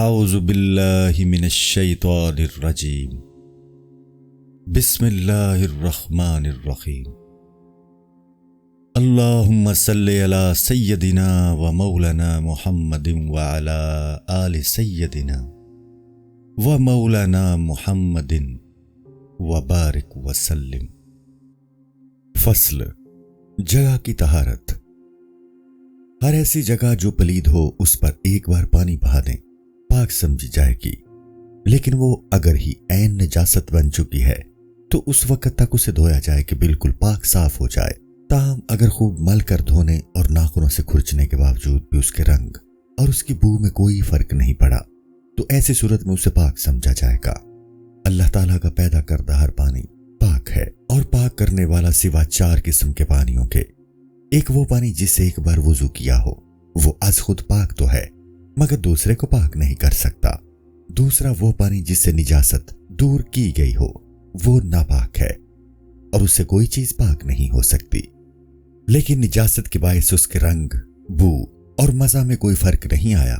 اعوذ باللہ من الشیطان الرجیم بسم اللہ الرحمن الرحیم اللہم صلی علی سیدنا و مولانا محمد وعلی آل سیدنا و مولانا محمد وبارک وسلم۔ فصل جگہ کی طہارت۔ ہر ایسی جگہ جو پلید ہو اس پر ایک بار پانی بہا دیں، پاک سمجھی جائے گی، لیکن وہ اگر ہی عین نجاست بن چکی ہے تو اس وقت تک اسے دھویا جائے کہ بالکل پاک صاف ہو جائے۔ تاہم اگر خوب مل کر دھونے اور ناخنوں سے کھرچنے کے باوجود بھی اس کے رنگ اور اس کی بو میں کوئی فرق نہیں پڑا تو ایسی صورت میں اسے پاک سمجھا جائے گا۔ اللہ تعالیٰ کا پیدا کردہ ہر پانی پاک ہے، اور پاک کرنے والا سوا 4 قسم کے پانیوں کے۔ ایک وہ پانی جس سے ایک بار وضو کیا ہو، وہ از خود پاک تو ہے مگر دوسرے کو پاک نہیں کر سکتا۔ دوسرا وہ پانی جس سے نجاست دور کی گئی ہو، وہ ناپاک ہے اور اس سے کوئی چیز پاک نہیں ہو سکتی، لیکن نجاست کے باعث اس کے رنگ، بو اور مزہ میں کوئی فرق نہیں آیا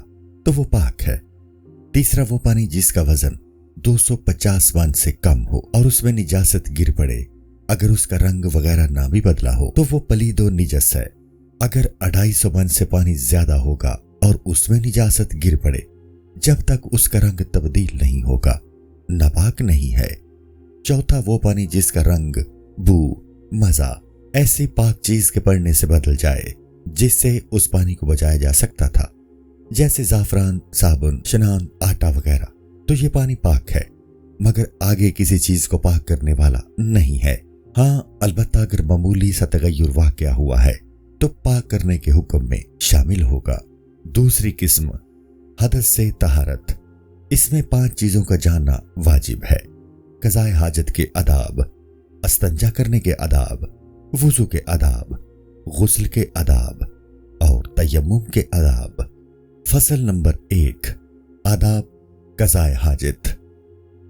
تو وہ پاک ہے۔ تیسرا وہ پانی جس کا وزن 250 من سے کم ہو اور اس میں نجاست گر پڑے، اگر اس کا رنگ وغیرہ نہ بھی بدلا ہو تو وہ پلید و نجس ہے۔ اگر 250 من سے پانی زیادہ ہوگا اور اس میں نجاست گر پڑے، جب تک اس کا رنگ تبدیل نہیں ہوگا ناپاک نہیں ہے۔ چوتھا وہ پانی جس کا رنگ، بو، مزہ ایسی پاک چیز کے پڑنے سے بدل جائے جس سے اس پانی کو بچایا جا سکتا تھا، جیسے زعفران، صابن، شنان، آٹا وغیرہ، تو یہ پانی پاک ہے مگر آگے کسی چیز کو پاک کرنے والا نہیں ہے۔ ہاں، البتہ اگر معمولی سا تغیر واقع ہوا ہے تو پاک کرنے کے حکم میں شامل ہوگا۔ دوسری قسم، حدث سے طہارت۔ اس میں 5 چیزوں کا جاننا واجب ہے: قضاء حاجت کے آداب، استنجا کرنے کے آداب، وضو کے آداب، غسل کے آداب اور تیمم کے آداب۔ فصل نمبر 1، آداب قضاء حاجت۔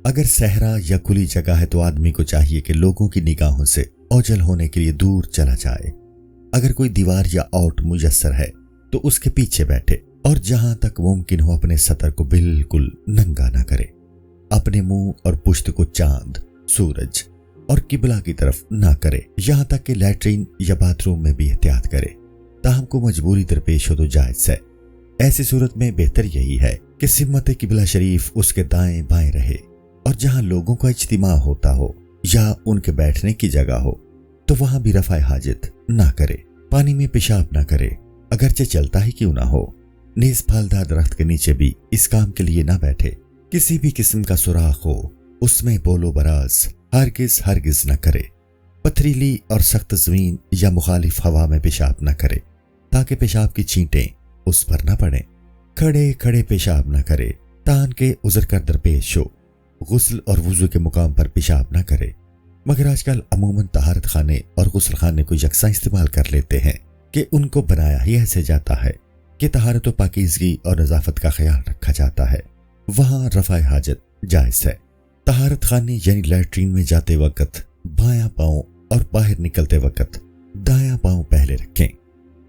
اگر صحرا یا کھلی جگہ ہے تو آدمی کو چاہیے کہ لوگوں کی نگاہوں سے اوجھل ہونے کے لیے دور چلا جائے۔ اگر کوئی دیوار یا اوٹ میسر ہے تو اس کے پیچھے بیٹھے اور جہاں تک ممکن ہو اپنے سطر کو بالکل ننگا نہ کرے۔ اپنے منہ اور پشت کو چاند، سورج اور قبلہ کی طرف نہ کرے، یہاں تک کہ لیٹرین یا باتھ روم میں بھی احتیاط کرے۔ تاہم کو مجبوری درپیش ہو تو جائز ہے۔ ایسی صورت میں بہتر یہی ہے کہ سمت قبلہ شریف اس کے دائیں بائیں رہے، اور جہاں لوگوں کا اجتماع ہوتا ہو یا ان کے بیٹھنے کی جگہ ہو تو وہاں بھی رفع حاجت نہ کرے۔ پانی میں پیشاب نہ کرے، اگرچہ چلتا ہی کیوں نہ ہو۔ نیز پھلدار درخت کے نیچے بھی اس کام کے لیے نہ بیٹھے۔ کسی بھی قسم کا سوراخ ہو اس میں بول و براز ہرگز نہ کرے۔ پتھریلی اور سخت زمین یا مخالف ہوا میں پیشاب نہ کرے تاکہ پیشاب کی چھینٹیں اس پر نہ پڑیں۔ کھڑے پیشاب نہ کرے تان کے عذر کر درپیش ہو۔ غسل اور وضو کے مقام پر پیشاب نہ کرے، مگر آج کل عموماً طہارت خانے اور غسل خانے کو یکساں استعمال کر لیتے ہیں کہ ان کو بنایا ہی ایسے جاتا ہے کہ طہارت و پاکیزگی اور نظافت کا خیال رکھا جاتا ہے۔ وہاں رفع حاجت جائز ہے۔ طہارت خانے یعنی لیٹرین میں جاتے وقت بایاں پاؤں اور باہر نکلتے وقت دایاں پاؤں پہلے رکھیں،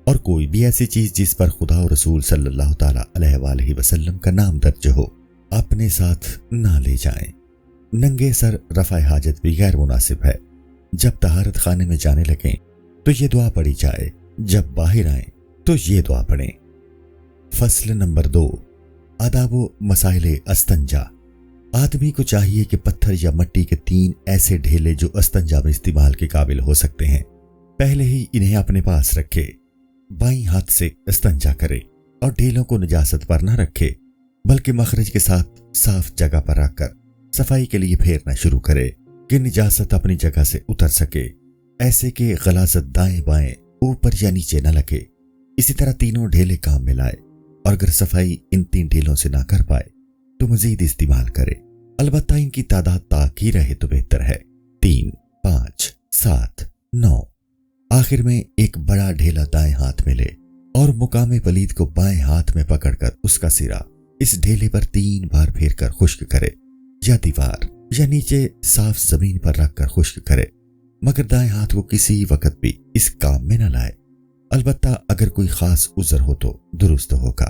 اور کوئی بھی ایسی چیز جس پر خدا و رسول صلی اللہ تعالیٰ علیہ وآلہ وسلم کا نام درج ہو اپنے ساتھ نہ لے جائیں۔ ننگے سر رفع حاجت بھی غیر مناسب ہے۔ جب طہارت خانے میں جانے لگیں تو یہ دعا پڑھی جائے، جب باہر آئیں تو یہ دعا پڑھیں۔ فصل نمبر 2، آداب و مسائل استنجا۔ آدمی کو چاہیے کہ پتھر یا مٹی کے 3 ایسے ڈھیلے جو استنجا میں استعمال کے قابل ہو سکتے ہیں پہلے ہی انہیں اپنے پاس رکھے۔ بائیں ہاتھ سے استنجا کرے اور ڈھیلوں کو نجاست پر نہ رکھے، بلکہ مخرج کے ساتھ صاف جگہ پر رکھ کر صفائی کے لیے پھیرنا شروع کرے کہ نجاست اپنی جگہ سے اتر سکے، ایسے کہ غلاظت دائیں بائیں، اوپر یا نیچے نہ لگے۔ اسی طرح تینوں ڈھیلے کام میں لائے، اور اگر صفائی ان 3 ڈھیلوں سے نہ کر پائے تو مزید استعمال کرے، البتہ ان کی تعداد طاق ہی رہے تو بہتر ہے۔ 3، 5، 7، 9۔ آخر میں ایک بڑا ڈھیلا دائیں ہاتھ میں لے اور مقام پلید کو بائیں ہاتھ میں پکڑ کر اس کا سرا اس ڈھیلے پر 3 بار پھیر کر خشک کرے، یا دیوار یا نیچے صاف زمین پر رکھ کر خشک کرے، مگر دائیں ہاتھ کو کسی وقت بھی اس کام میں نہ لائے۔ البتہ اگر کوئی خاص عذر ہو تو درست ہوگا،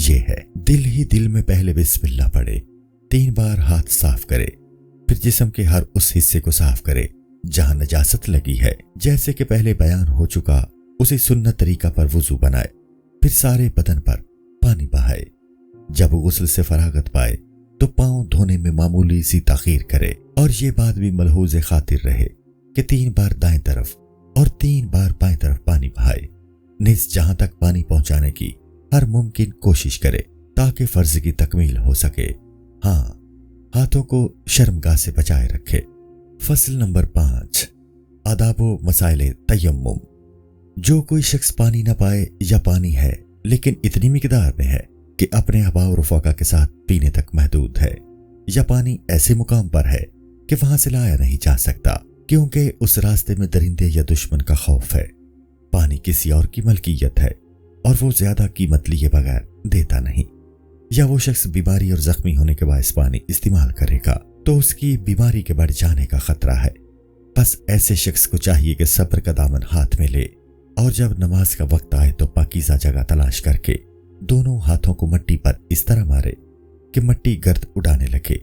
یہ ہے، دل ہی دل میں پہلے بسم اللہ پڑھے، 3 بار ہاتھ صاف کرے، پھر جسم کے ہر اس حصے کو صاف کرے جہاں نجاست لگی ہے، جیسے کہ پہلے بیان ہو چکا اسی سنت طریقہ پر وضو بنائے، پھر سارے بدن پر پانی بہائے۔ جب غسل سے فراغت پائے تو پاؤں دھونے میں معمولی سی تاخیر کرے، اور یہ بات بھی ملحوظ خاطر رہے کہ 3 بار دائیں طرف اور 3 بار بائیں طرف پانی بہائے، نیز جہاں تک پانی پہنچانے کی ہر ممکن کوشش کرے تاکہ فرض کی تکمیل ہو سکے۔ ہاں، ہاتھوں کو شرمگاہ سے بچائے رکھے۔ فصل نمبر 5، آداب و مسائل تیمم۔ جو کوئی شخص پانی نہ پائے یا پانی ہے لیکن اتنی مقدار میں ہے کہ اپنے آباء و رفقا کے ساتھ پینے تک محدود ہے، یا پانی ایسے مقام پر ہے کہ وہاں سے لایا نہیں جا سکتا کیونکہ اس راستے میں درندے یا دشمن کا خوف ہے، پانی کسی اور کی ملکیت ہے اور وہ زیادہ قیمت لیے بغیر دیتا نہیں، یا وہ شخص بیماری اور زخمی ہونے کے باعث پانی استعمال کرے گا تو اس کی بیماری کے بڑھ جانے کا خطرہ ہے۔ بس ایسے شخص کو چاہیے کہ صبر کا دامن ہاتھ میں لے، اور جب نماز کا وقت آئے تو پاکیزہ جگہ تلاش کر کے دونوں ہاتھوں کو مٹی پر اس طرح مارے کہ مٹی گرد اڑانے لگے،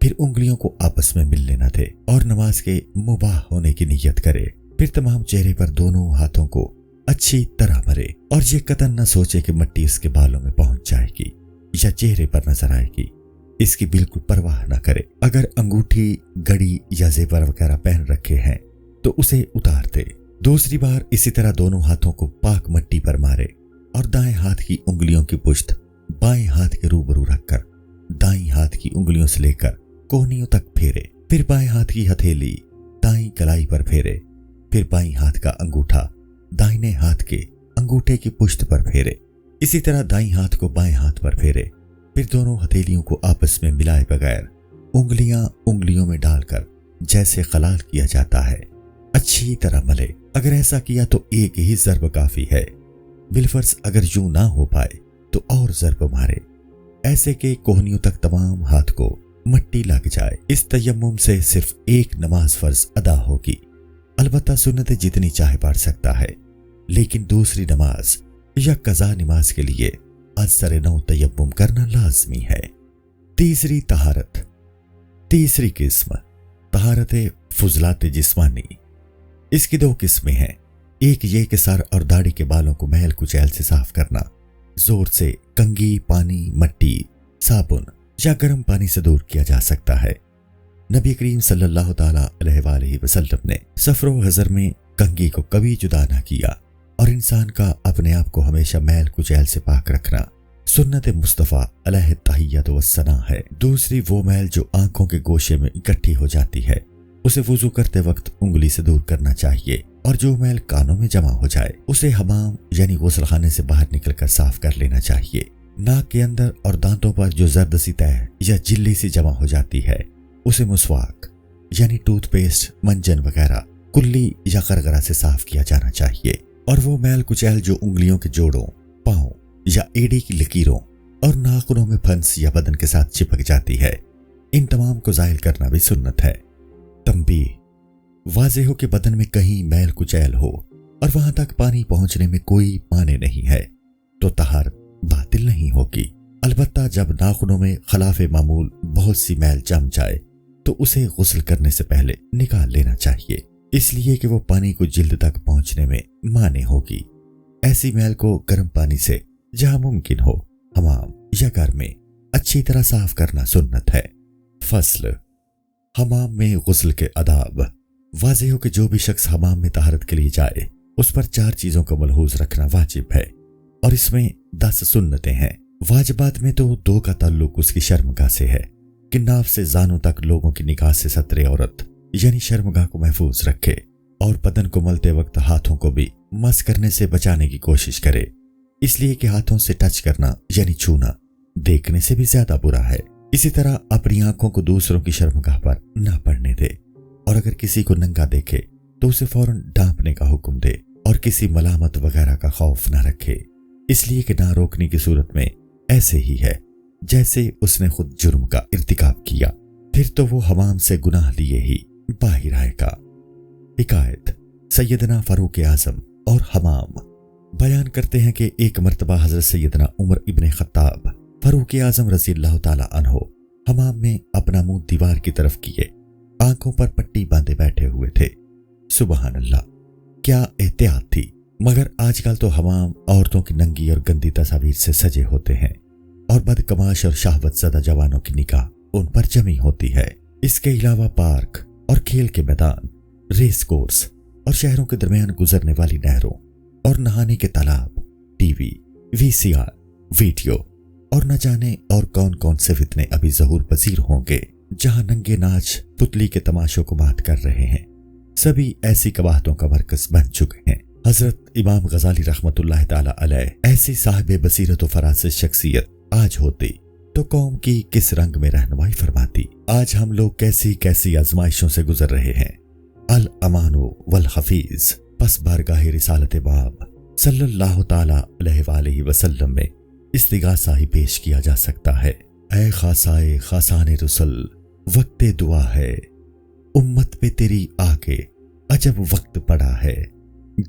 پھر انگلیوں کو آپس میں ملنے نہ دے اور نماز کے مباح ہونے کی نیت کرے، پھر تمام چہرے پر دونوں ہاتھوں کو اچھی طرح مرے، اور یہ قطعاً نہ سوچے کہ مٹی اس کے بالوں میں پہنچ جائے گی یا چہرے پر نظر آئے گی، اس کی بالکل پرواہ نہ کرے۔ اگر انگوٹھی، گھڑی یا زیور وغیرہ پہن رکھے ہیں تو اسے اتار دے۔ دوسری بار اسی طرح دونوں ہاتھوں کو پاک مٹی پر مارے اور دائیں ہاتھ کی انگلیوں کی پشت بائیں ہاتھ کے روبرو رکھ کر دائیں ہاتھ کی انگلیوں سے لے کر کوہنیوں تک پھیرے، پھر بائیں ہاتھ کی ہتھیلی دائیں کلائی پر پھیرے، پھر بائیں ہاتھ کا انگوٹھا دائیں ہاتھ کے انگوٹھے کی پشت پر پھیرے، اسی طرح دائیں ہاتھ کو بائیں ہاتھ پر پھیرے، پھر دونوں ہتھیلیوں کو آپس میں ملائے بغیر انگلیاں انگلیوں میں ڈال کر جیسے خلال کیا جاتا ہے اچھی طرح ملے۔ اگر ایسا کیا تو ایک ہی ضرب کافی ہے، بالفرض اگر یوں نہ ہو پائے تو اور ضرب مارے، ایسے کہ کوہنیوں تک تمام ہاتھ کو مٹی لگ جائے۔ اس تیمم سے صرف ایک نماز فرض ادا ہوگی، البتہ سنت جتنی چاہے پڑھ سکتا ہے، لیکن دوسری نماز یا قضا نماز کے لیے از سر نو تیمم کرنا لازمی ہے۔ تیسری طہارت۔ تیسری قسم طہارت فضلات جسمانی۔ اس کی 2 قسمیں ہیں، ایک یہ کہ سر اور داڑھی کے بالوں کو میل کچیل سے صاف کرنا، زور سے کنگھی، پانی، مٹی، صابن یا گرم پانی سے دور کیا جا سکتا ہے۔ نبی کریم صلی اللہ تعالی علیہ وآلہ وسلم نے سفر و حضر میں کنگھی کو کبھی جدا نہ کیا، اور انسان کا اپنے آپ کو ہمیشہ میل کچیل سے پاک رکھنا سنت مصطفیٰ علیہ التحیۃ والثناء ہے۔ دوسری وہ میل جو آنکھوں کے گوشے میں اکٹھی ہو جاتی ہے، اسے وضو کرتے وقت انگلی سے دور کرنا چاہیے، اور جو میل کانوں میں جمع ہو جائے اسے حمام یعنی غسل خانے سے باہر نکل کر صاف کر لینا چاہیے۔ ناک کے اندر اور دانتوں پر جو زرد سی تہ یا جلی سی جمع ہو جاتی ہے اسے مسواک یعنی ٹوتھ پیسٹ، منجن وغیرہ کلی یا غرغرہ سے صاف کیا جانا چاہیے، اور وہ میل کچیل جو انگلیوں کے جوڑوں، پاؤں یا ایڑی کی لکیروں اور ناخنوں میں پھنس یا بدن کے ساتھ چپک جاتی ہے، ان تمام کو زائل کرنا بھی سنت ہے۔ تنبیہ: واضح ہو کہ بدن میں کہیں میل کچیل ہو اور وہاں تک پانی پہنچنے میں کوئی معنی نہیں ہے تو طہارت باطل نہیں ہوگی، البتہ جب ناخنوں میں خلاف معمول بہت سی میل جم جائے تو اسے غسل کرنے سے پہلے نکال لینا چاہیے، اس لیے کہ وہ پانی کو جلد تک پہنچنے میں مانع ہوگی۔ ایسی میل کو گرم پانی سے جہاں ممکن ہو حمام یا گھر میں اچھی طرح صاف کرنا سنت ہے۔ فصل: حمام میں غسل کے آداب۔ واضح ہو کہ جو بھی شخص حمام میں طہارت کے لیے جائے اس پر 4 چیزوں کا ملحوظ رکھنا واجب ہے، اور اس میں 10 سنتیں ہیں۔ واجبات میں تو 2 کا تعلق اس کی شرمگاہ سے ہے کہ ناف سے زانوں تک لوگوں کی نگاہ سے ستر عورت یعنی شرمگاہ کو محفوظ رکھے، اور بدن کو ملتے وقت ہاتھوں کو بھی مس کرنے سے بچانے کی کوشش کرے، اس لیے کہ ہاتھوں سے ٹچ کرنا یعنی چھونا دیکھنے سے بھی زیادہ برا ہے۔ اسی طرح اپنی آنکھوں کو دوسروں کی شرمگاہ پر نہ پڑنے دے، اور اگر کسی کو ننگا دیکھے تو اسے فوراً ڈانپنے کا حکم دے، اور کسی ملامت وغیرہ کا خوف نہ رکھے، اس لیے کہ نہ روکنے کی صورت میں ایسے ہی ہے جیسے اس نے خود جرم کا ارتکاب کیا، پھر تو وہ حمام سے گناہ لیے ہی باہر آئے گا۔ حکایت: سیدنا فاروق اعظم اور حمام۔ بیان کرتے ہیں کہ ایک مرتبہ حضرت سیدنا عمر ابن خطاب فاروق اعظم رضی اللہ تعالی عنہ حمام میں اپنا منہ دیوار کی طرف کیے آنکھوں پر پٹی باندھے بیٹھے ہوئے تھے۔ سبحان اللہ، کیا احتیاط تھی! مگر آج کل تو حمام عورتوں کی ننگی اور گندی تصاویر سے سجے ہوتے ہیں اور بدکماش اور شہوت زدہ جوانوں کی نگاہ ان پر جمی ہوتی ہے۔ اس کے علاوہ پارک اور کھیل کے میدان، ریس کورس اور شہروں کے درمیان گزرنے والی نہروں اور نہانے کے تالاب، ٹی وی، وی سی آر، ویڈیو اور نہ جانے اور کون کون سے فتنے ابھی ظہور پذیر ہوں گے، جہاں ننگے ناچ پتلی کے تماشوں کو مات کر رہے ہیں، سبھی ایسی قباحتوں کا مرکز بن چکے ہیں۔ حضرت امام غزالی رحمت اللہ تعالی علیہ ایسی صاحب بصیرت و فراست شخصیت آج ہوتی تو قوم کی کس رنگ میں رہنمائی فرماتی۔ آج ہم لوگ کیسی کیسی آزمائشوں سے گزر رہے ہیں۔ الامان والحفیظ، پس بارگاہ رسالت باب صلی اللہ تعالی علیہ وآلہ وسلم میں استغاثہ ہی پیش کیا جا سکتا ہے۔ اے خاصائے خاصان رسل، وقت دعا ہے، امت پہ تیری آگے عجب وقت پڑا ہے،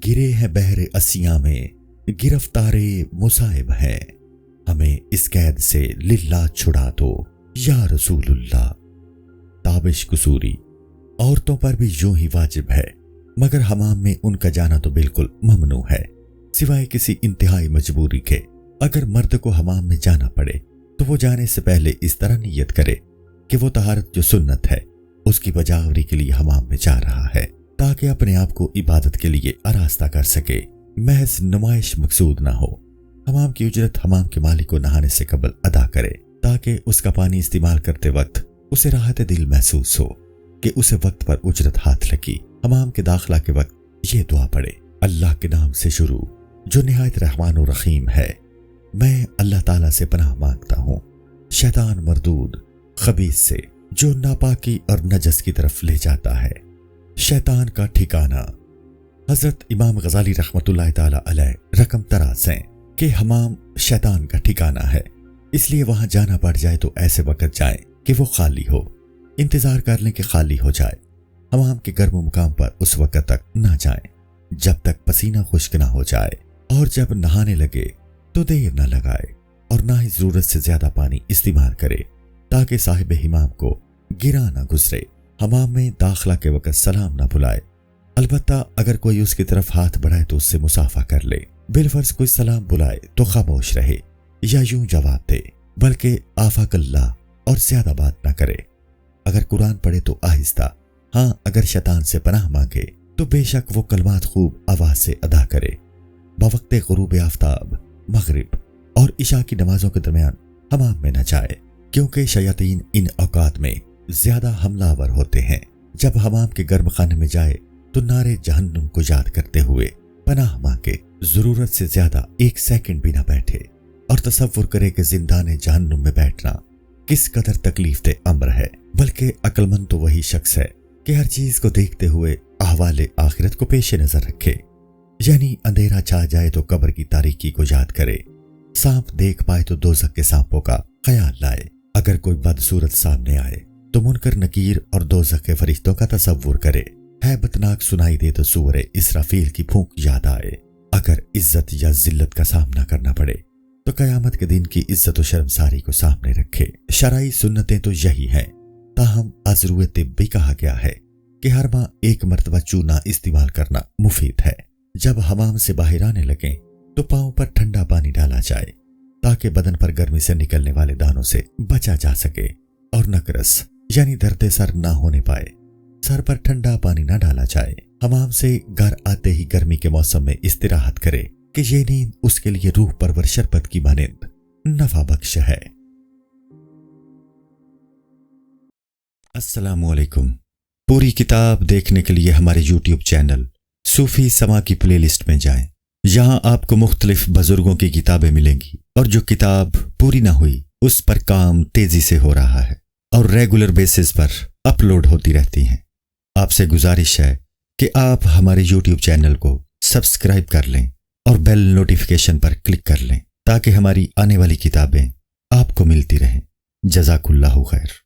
گرے ہیں بحر اسیاں میں گرفتار مصائب ہیں، ہمیں اس قید سے للہ چھڑا دو یا رسول اللہ۔ تابش قصوری، عورتوں پر بھی یوں ہی واجب ہے، مگر حمام میں ان کا جانا تو بالکل ممنوع ہے، سوائے کسی انتہائی مجبوری کے۔ اگر مرد کو حمام میں جانا پڑے تو وہ جانے سے پہلے اس طرح نیت کرے کہ وہ طہارت جو سنت ہے اس کی بجاوری کے لیے حمام میں جا رہا ہے، تاکہ اپنے آپ کو عبادت کے لیے آراستہ کر سکے، محض نمائش مقصود نہ ہو۔ حمام کی اجرت حمام کے مالک کو نہانے سے قبل ادا کرے، تاکہ اس کا پانی استعمال کرتے وقت اسے راحت دل محسوس ہو کہ اسے وقت پر اجرت ہاتھ لگی۔ حمام کے داخلہ کے وقت یہ دعا پڑھے: اللہ کے نام سے شروع جو نہایت رحمان و رحیم ہے، میں اللہ تعالیٰ سے پناہ مانگتا ہوں شیطان مردود خبیث سے جو ناپاکی اور نجس کی طرف لے جاتا ہے۔ شیطان کا ٹھکانہ، حضرت امام غزالی رحمت اللہ تعالی علیہ رقم تراز ہیں کہ حمام شیطان کا ٹھکانہ ہے، اس لیے وہاں جانا پڑ جائے تو ایسے وقت جائیں کہ وہ خالی ہو، انتظار کر لیں کہ خالی ہو جائے۔ حمام کے گرم مقام پر اس وقت تک نہ جائیں جب تک پسینہ خشک نہ ہو جائے، اور جب نہانے لگے تو دیر نہ لگائے اور نہ ہی ضرورت سے زیادہ پانی استعمال کرے، تاکہ صاحب حمام کو گرا نہ گزرے۔ حمام میں داخلہ کے وقت سلام نہ بھلائے، البتہ اگر کوئی اس کی طرف ہاتھ بڑھائے تو اس سے مصافحہ کر لے۔ بالفرض کوئی سلام بلائے تو خاموش رہے یا یوں جواب دے، بلکہ آفاق اللہ اور زیادہ بات نہ کرے۔ اگر قرآن پڑھے تو آہستہ، ہاں اگر شیطان سے پناہ مانگے تو بے شک وہ کلمات خوب آواز سے ادا کرے۔ بوقت غروب آفتاب، مغرب اور عشاء کی نمازوں کے درمیان حمام میں نہ جائے، کیونکہ شیاطین ان اوقات میں زیادہ حملہ آور ہوتے ہیں۔ جب حمام کے گرم خانے میں جائے تو نعرے جہنم کو یاد کرتے ہوئے پناہ مانگے، ضرورت سے زیادہ ایک سیکنڈ بھی نہ بیٹھے، اور تصور کرے کہ زندان جہنم میں بیٹھنا کس قدر تکلیف دہ امر ہے۔ بلکہ عقل مند تو وہی شخص ہے کہ ہر چیز کو دیکھتے ہوئے احوال آخرت کو پیش نظر رکھے، یعنی اندھیرا چھا جائے تو قبر کی تاریکی کو یاد کرے، سانپ دیکھ پائے تو دوزخ کے سانپوں کا خیال لائے، اگر کوئی بدصورت سامنے آئے تو منکر نکیر اور دوزخ کے فرشتوں کا تصور کرے، ہیبتناک سنائی دے تو سور اسرافیل کی پھونک یاد آئے، اگر عزت یا ذلت کا سامنا کرنا پڑے تو قیامت کے دن کی عزت و شرمساری کو سامنے رکھے۔ شرعی سنتیں تو یہی ہیں، تاہم از روئے طبی کہا گیا ہے کہ ہر ماہ ایک مرتبہ چونا استعمال کرنا مفید ہے۔ جب حمام سے باہر آنے لگیں تو پاؤں پر ٹھنڈا پانی ڈالا جائے، تاکہ بدن پر گرمی سے نکلنے والے دانوں سے بچا جا سکے، اور نقرس یعنی درد سر نہ ہونے پائے، سر پر ٹھنڈا پانی نہ ڈالا جائے۔ حمام سے گھر آتے ہی گرمی کے موسم میں استراحت کرے کہ یہ نیند اس کے لیے روح پرور شربت کی مانند نفع بخش ہے۔ السلام علیکم۔ پوری کتاب دیکھنے کے لیے ہمارے یوٹیوب چینل صوفی سما کی پلے لسٹ میں جائیں، یہاں آپ کو مختلف بزرگوں کی کتابیں ملیں گی، اور جو کتاب پوری نہ ہوئی اس پر کام تیزی سے ہو رہا ہے اور ریگولر بیسس پر اپلوڈ ہوتی رہتی ہیں۔ آپ سے گزارش ہے کہ آپ ہمارے یوٹیوب چینل کو سبسکرائب کر لیں اور بیل نوٹیفیکیشن پر کلک کر لیں، تاکہ ہماری آنے والی کتابیں آپ کو ملتی رہیں۔ جزاک اللہ خیر۔